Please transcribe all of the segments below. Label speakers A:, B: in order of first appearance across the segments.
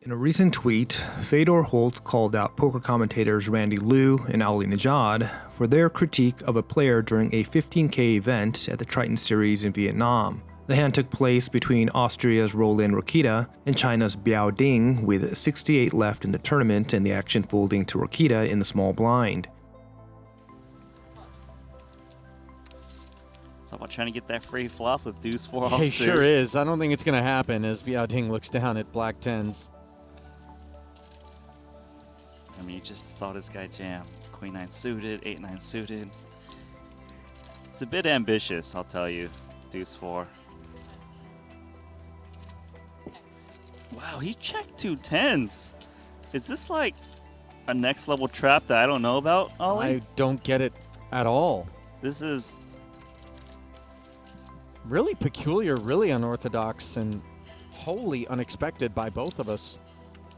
A: In a recent tweet, Fedor Holtz called out poker commentators Randy Liu and Ali Najad for their critique of a player during a 15K event at the Triton Series in Vietnam. The hand took place between Austria's Roland Rokita and China's Biao Ding, with 68 left in the tournament and the action folding to Rokita in the small blind.
B: It's all about trying to get that free flop with deuce 4 offsuit.
C: He sure is. I don't think it's going to happen as Biao Ding looks down at black tens.
B: I mean, you just saw this guy jam. Queen 9 suited, 8 9 suited. It's a bit ambitious, I'll tell you. Deuce 4. Wow, he checked 2 10s. Is this like a next level trap that I don't know about, Ollie?
C: I don't get it at all.
B: This is
C: really peculiar, really unorthodox, and wholly unexpected by both of us.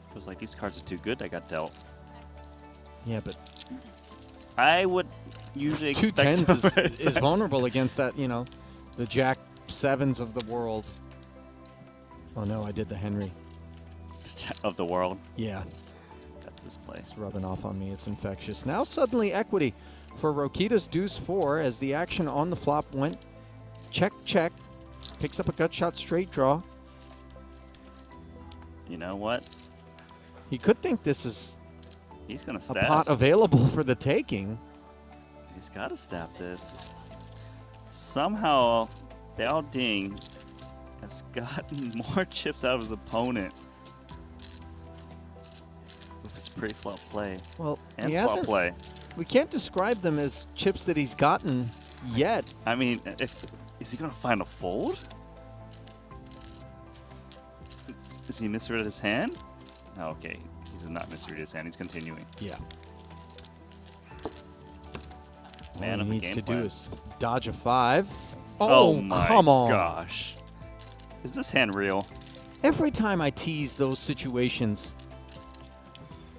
B: It was like these cards are too good. I got dealt.
C: Yeah, but
B: I would usually
C: two
B: expect
C: tens is vulnerable against that, you know, the jack sevens of the world. Oh no, I did the Henry.
B: Of the world.
C: Yeah.
B: That's his play.
C: It's rubbing off on me. It's infectious. Now suddenly equity for Rokita's deuce 4 as the action on the flop went check, check. Picks up a gut shot straight draw.
B: You know what?
C: He could think this is
B: He's going to
C: a
B: stab.
C: pot available for the taking.
B: He's got to stab this. Somehow, Biao Ding has gotten more chips out of his opponent with his pre-flop play
C: Well,
B: and
C: he
B: flop
C: hasn't.
B: play.
C: We can't describe them as chips that he's gotten yet.
B: I mean, is he going to find a fold? Is he misread his hand? No, okay. He did not misread his hand. He's continuing.
C: Yeah.
B: Man
C: All
B: of
C: he
B: the
C: needs
B: game
C: to
B: plan.
C: do is dodge a 5.
B: Oh my
C: come on.
B: gosh. Is this hand real?
C: Every time I tease those situations,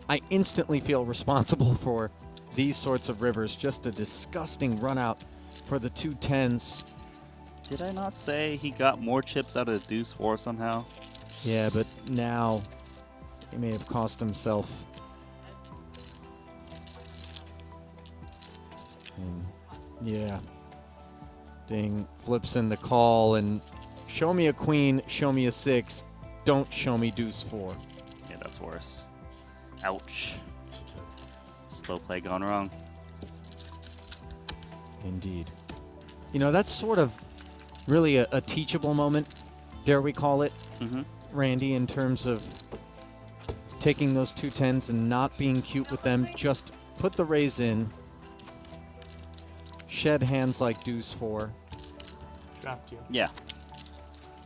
C: I instantly feel responsible for these sorts of rivers. Just a disgusting run out for the 2 10s.
B: Did I not say he got more chips out of the deuce 4 somehow?
C: Yeah, but now he may have cost himself. And yeah. Ding flips in the call and show me a queen, show me a 6. Don't show me deuce 4.
B: Yeah, that's worse. Ouch. Slow play gone wrong.
C: Indeed. You know, that's sort of really a teachable moment, dare we call it,
B: Mm-hmm.
C: Randy, in terms of taking those 2 10s and not being cute with them. Just put the raise in. Shed hands like deuce 4.
D: Trapped you.
B: Yeah.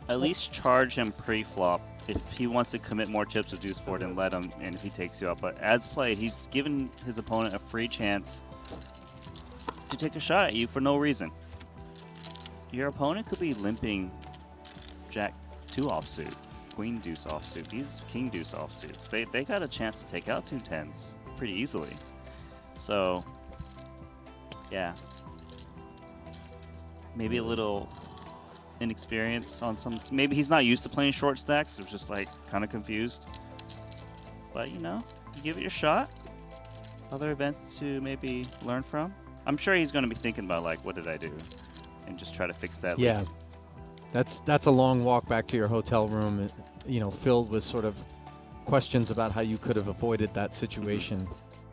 B: At least charge him pre-flop. If he wants to commit more chips with deuce 4, then let him, and if he takes you up. But as played, he's given his opponent a free chance to take a shot at you for no reason. Your opponent could be limping jack 2 offsuit, queen deuce offsuit, these king deuce offsuits. They got a chance to take out 2 10s pretty easily. So, yeah. Maybe a little inexperience on some. Maybe he's not used to playing short stacks. So just like kind of confused. But you know, you give it your shot. Other events to maybe learn from. I'm sure he's going to be thinking about like, what did I do, and just try to fix that.
C: Yeah.
B: leak.
C: That's a long walk back to your hotel room, you know, filled with sort of questions about how you could have avoided that situation.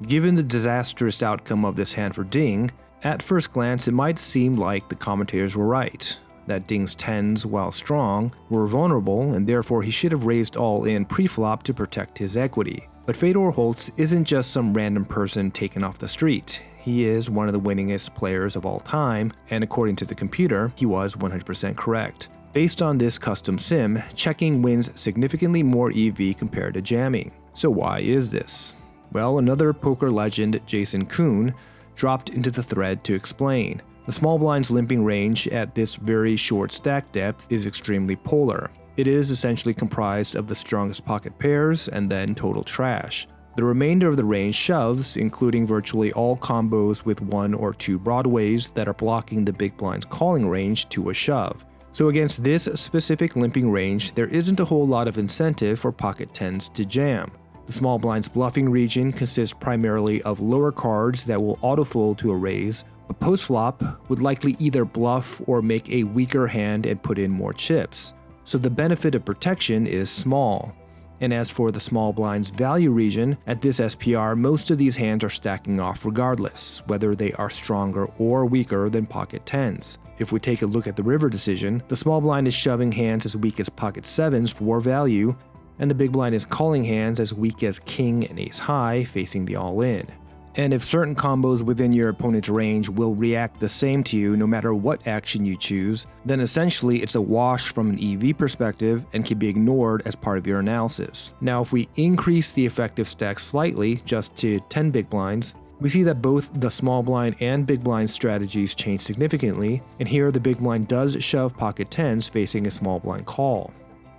A: Given the disastrous outcome of this hand for Ding, at first glance it might seem like the commentators were right, that Ding's 10s, while strong, were vulnerable and therefore he should have raised all in pre-flop to protect his equity. But Fedor Holtz isn't just some random person taken off the street. He is one of the winningest players of all time, and according to the computer, he was 100% correct. Based on this custom sim, checking wins significantly more EV compared to jamming. So why is this? Well, another poker legend, Jason Kuhn, dropped into the thread to explain. The small blind's limping range at this very short stack depth is extremely polar. It is essentially comprised of the strongest pocket pairs and then total trash. The remainder of the range shoves, including virtually all combos with 1 or 2 broadways that are blocking the big blind's calling range, to a shove. So against this specific limping range, there isn't a whole lot of incentive for pocket tens to jam. The small blind's bluffing region consists primarily of lower cards that will autofold to a raise, but post-flop would likely either bluff or make a weaker hand and put in more chips. So the benefit of protection is small. And as for the small blind's value region, at this SPR, most of these hands are stacking off regardless, whether they are stronger or weaker than pocket tens. If we take a look at the river decision, the small blind is shoving hands as weak as pocket sevens for value, and the big blind is calling hands as weak as king and ace high facing the all-in. And if certain combos within your opponent's range will react the same to you no matter what action you choose, then essentially it's a wash from an EV perspective and can be ignored as part of your analysis. Now if we increase the effective stack slightly, just to 10 big blinds, we see that both the small blind and big blind strategies change significantly, and here the big blind does shove pocket tens facing a small blind call.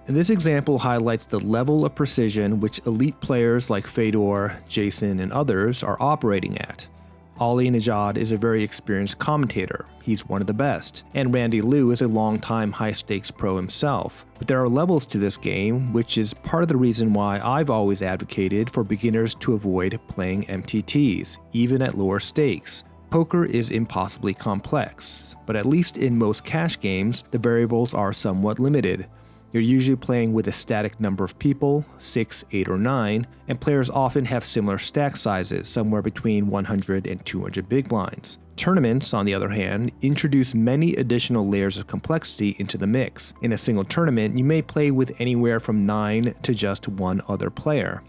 A: And this example highlights the level of precision which elite players like Fedor, Jason, and others are operating at. Ali Najad is a very experienced commentator, he's one of the best, and Randy Liu is a long-time high-stakes pro himself. But there are levels to this game, which is part of the reason why I've always advocated for beginners to avoid playing MTTs, even at lower stakes. Poker is impossibly complex, but at least in most cash games, the variables are somewhat limited. You're usually playing with a static number of people, 6, 8, or 9, and players often have similar stack sizes, somewhere between 100 and 200 big blinds. Tournaments, on the other hand, introduce many additional layers of complexity into the mix. In a single tournament, you may play with anywhere from 9 to just one other player.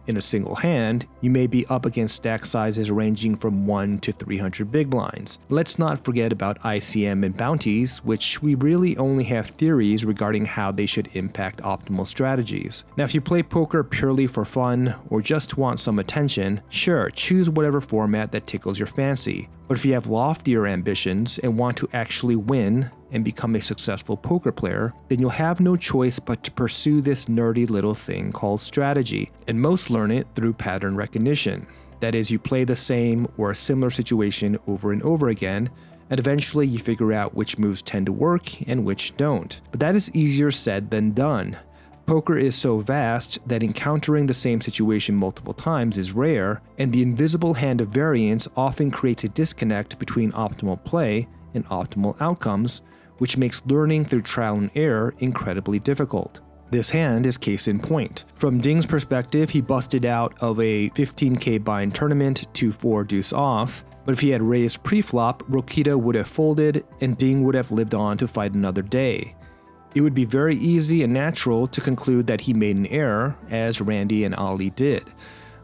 A: In a single hand, you may be up against stack sizes ranging from 1 to 300 big blinds. Let's not forget about ICM and bounties, which we really only have theories regarding how they should impact optimal strategies. Now, if you play poker purely for fun or just want some attention, sure, choose whatever format that tickles your fancy. But if you have loftier ambitions and want to actually win and become a successful poker player, then you'll have no choice but to pursue this nerdy little thing called strategy. And most learn it through pattern recognition. That is, you play the same or a similar situation over and over again, and eventually you figure out which moves tend to work and which don't. But that is easier said than done. Poker is so vast that encountering the same situation multiple times is rare, and the invisible hand of variance often creates a disconnect between optimal play and optimal outcomes, which makes learning through trial and error incredibly difficult. This hand is case in point. From Ding's perspective, he busted out of a 15k bind tournament to 4 deuce off, but if he had raised pre-flop, Rokita would have folded and Ding would have lived on to fight another day. It would be very easy and natural to conclude that he made an error, as Randy and Ali did.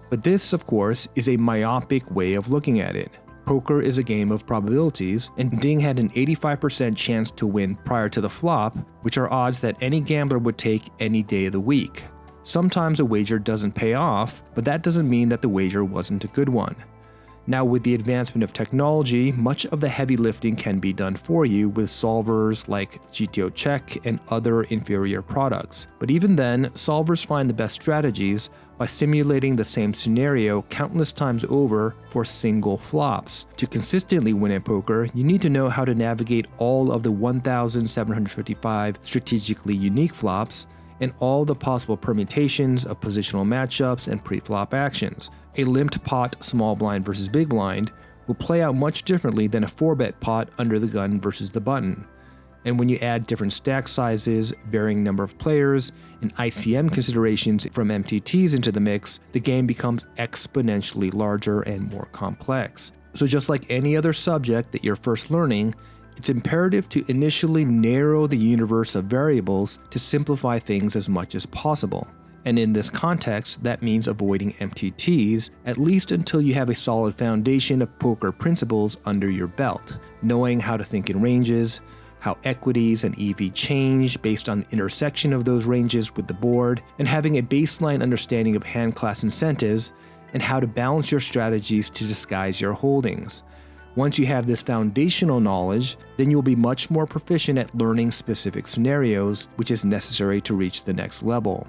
A: But this, of course, is a myopic way of looking at it. Poker is a game of probabilities, and Ding had an 85% chance to win prior to the flop, which are odds that any gambler would take any day of the week. Sometimes a wager doesn't pay off, but that doesn't mean that the wager wasn't a good one. Now, with the advancement of technology, much of the heavy lifting can be done for you with solvers like GTO Check and other inferior products. But even then, solvers find the best strategies by simulating the same scenario countless times over for single flops. To consistently win at poker, you need to know how to navigate all of the 1,755 strategically unique flops and all the possible permutations of positional matchups and pre-flop actions. A limped pot small blind versus big blind will play out much differently than a 4-bet pot under the gun versus the button. And when you add different stack sizes, varying number of players, and ICM considerations from MTTs into the mix, the game becomes exponentially larger and more complex. So just like any other subject that you're first learning, it's imperative to initially narrow the universe of variables to simplify things as much as possible. And in this context, that means avoiding MTTs, at least until you have a solid foundation of poker principles under your belt, knowing how to think in ranges, how equities and EV change based on the intersection of those ranges with the board, and having a baseline understanding of hand class incentives, and how to balance your strategies to disguise your holdings. Once you have this foundational knowledge, then you'll be much more proficient at learning specific scenarios, which is necessary to reach the next level.